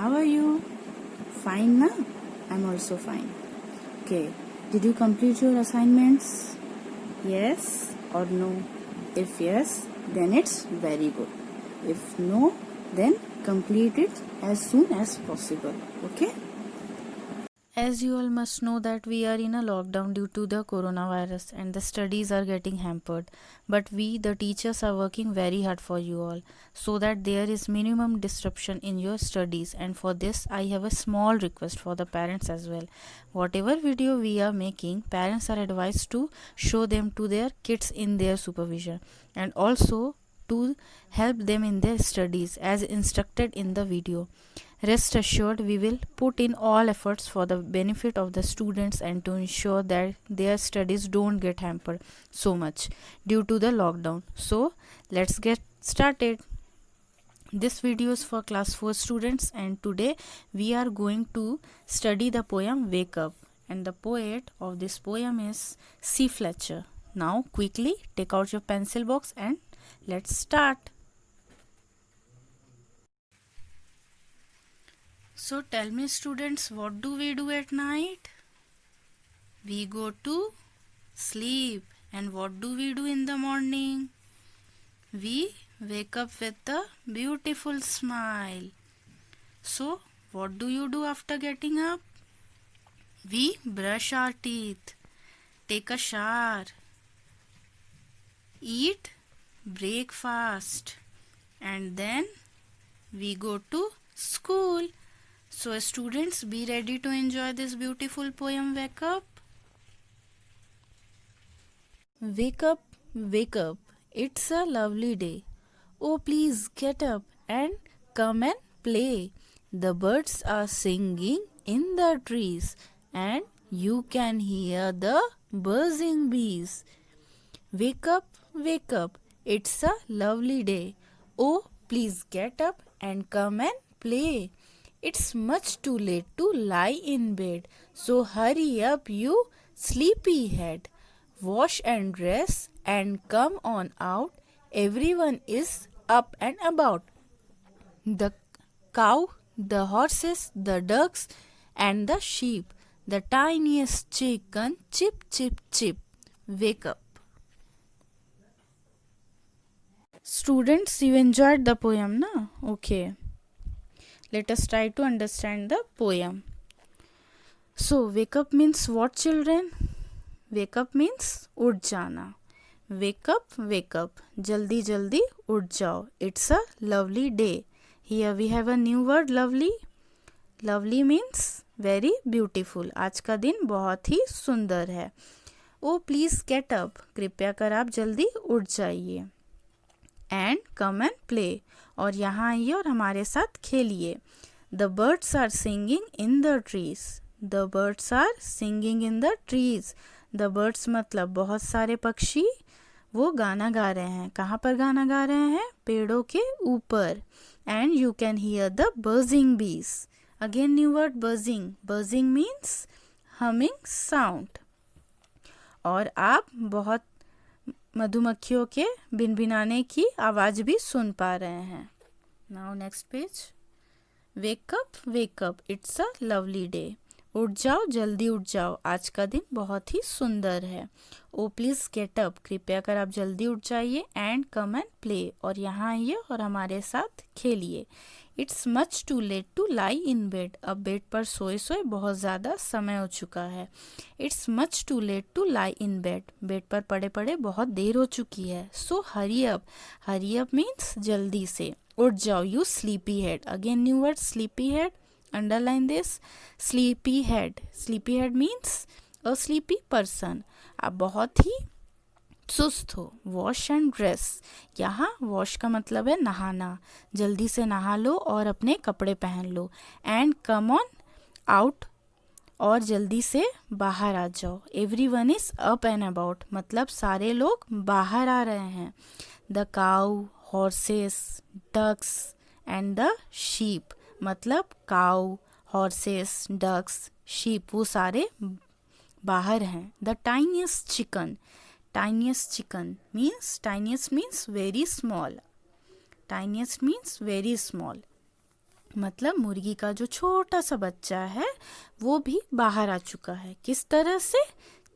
How are you? Fine, na? I'm also fine. Okay. Did you complete your assignments? Yes or no? If yes, then it's very good. If no, then complete it as soon as possible. Okay? As you all must know that we are in a lockdown due to the coronavirus and the studies are getting hampered. But we, the teachers, are working very hard for you all so that there is minimum disruption in your studies. And for this, I have a small request for the parents as well. Whatever video we are making, parents are advised to show them to their kids in their supervision and also to help them in their studies as instructed in the video. Rest assured, we will put in all efforts for the benefit of the students and to ensure that their studies don't get hampered so much due to the lockdown. So, let's get started. This video is for class 4 students and today we are going to study the poem Wake Up, and the poet of this poem is C. Fletcher. Now, quickly take out your pencil box and let's start. So tell me students, what do we do at night? We go to sleep. And what do we do in the morning? We wake up with a beautiful smile. So what do you do after getting up? We brush our teeth, take a shower, eat breakfast, and then we go to school. So students, be ready to enjoy this beautiful poem Wake Up. Wake up, wake up, it's a lovely day. Oh please get up and come and play. The birds are singing in the trees and you can hear the buzzing bees. Wake up, it's a lovely day. Oh please get up and come and play. It's much too late to lie in bed, so hurry up you sleepy head. Wash and dress and come on out. Everyone is up and about. The cow, the horses, the ducks and the sheep. The tiniest chicken, chip, chip, chip. Wake up. Students, you enjoyed the poem, na? Okay. Let us try to understand the poem. So, wake up means what, children? Wake up means उठ जाना. Wake up. Jaldi jaldi उठ जाओ. It's a lovely day. Here we have a new word, lovely. Lovely means very beautiful. आज का दिन बहुत ही सुंदर है. Oh please get up. कृपया कर आप जल्दी उठ जाइए. And come and play. और यहाँ आइए और हमारे साथ खेलिए. The birds are singing in the trees. The birds are singing in the trees. The birds मतलब बहुत सारे पक्षी वो गाना गा रहे हैं. कहाँ पर गाना गा रहे हैं? पेड़ों के ऊपर. And you can hear the buzzing bees. Again new word, buzzing. Buzzing means humming sound. और आप बहुत मधुमक्खियों के भिनभिनाने की आवाज़ भी सुन पा रहे हैं. Now next page. Wake up, it's a lovely day. उठ जाओ, जल्दी उठ जाओ, आज का दिन बहुत ही सुंदर है. ओ प्लीज़ गेट अप, कृपया कर आप जल्दी उठ जाइए. एंड कम एंड प्ले, और यहाँ आइए और हमारे साथ खेलिए. It's much too late to lie in bed, अब बेड पर सोए सोए बहुत ज़्यादा समय हो चुका है. It's much too late to lie in bed, bed पर पड़े पड़े बहुत देर हो चुकी है. सो हरी अप मीन्स जल्दी से. उठ जाओ you sleepy head. Again new word, sleepy head. Underline this, sleepy head. Sleepy head means a sleepy person. आप बहुत ही सुस्त हो. वॉश एंड ड्रेस, यहाँ वॉश का मतलब है नहाना. जल्दी से नहा लो और अपने कपड़े पहन लो. एंड कम ऑन आउट, और जल्दी से बाहर आ जाओ. Everyone is up and about मतलब सारे लोग बाहर आ रहे हैं. The cow, horses, ducks and the sheep मतलब काउ, हॉर्सेस, डक्स, शीप वो सारे बाहर हैं. The tiniest chicken means, tiniest means very small. Tiniest means very small. मतलब मुर्गी का जो छोटा सा बच्चा है वो भी बाहर आ चुका है। किस तरह से?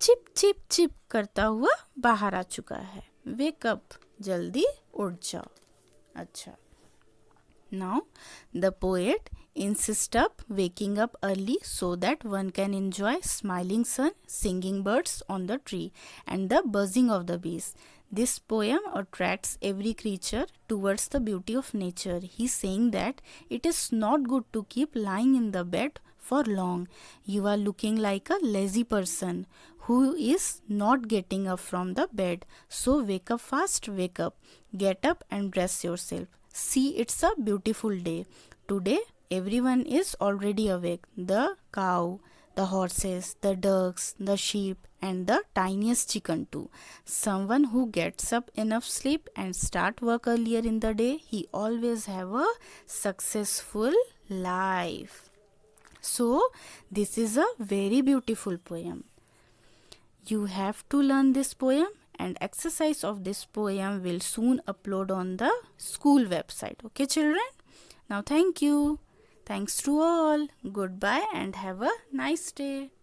चिप चिप चिप करता हुआ बाहर आ चुका है। वेकअप, जल्दी उठ जाओ। अच्छा, now the poet insists up waking up early so that one can enjoy smiling sun, singing birds on the tree, and the buzzing of the bees. This poem attracts every creature towards the beauty of nature. He's saying that it is not good to keep lying in the bed for long. You are looking like a lazy person who is not getting up from the bed. So wake up fast, wake up. Get up and dress yourself. See, it's a beautiful day. Today, everyone is already awake. The cow, the horses, the ducks, the sheep, and the tiniest chicken too. Someone who gets up enough sleep and start work earlier in the day, he always have a successful life. So, this is a very beautiful poem. You have to learn this poem, and exercise of this poem will soon upload on the school website. Okay, children? Now, thank you. Thanks to all. Goodbye and have a nice day.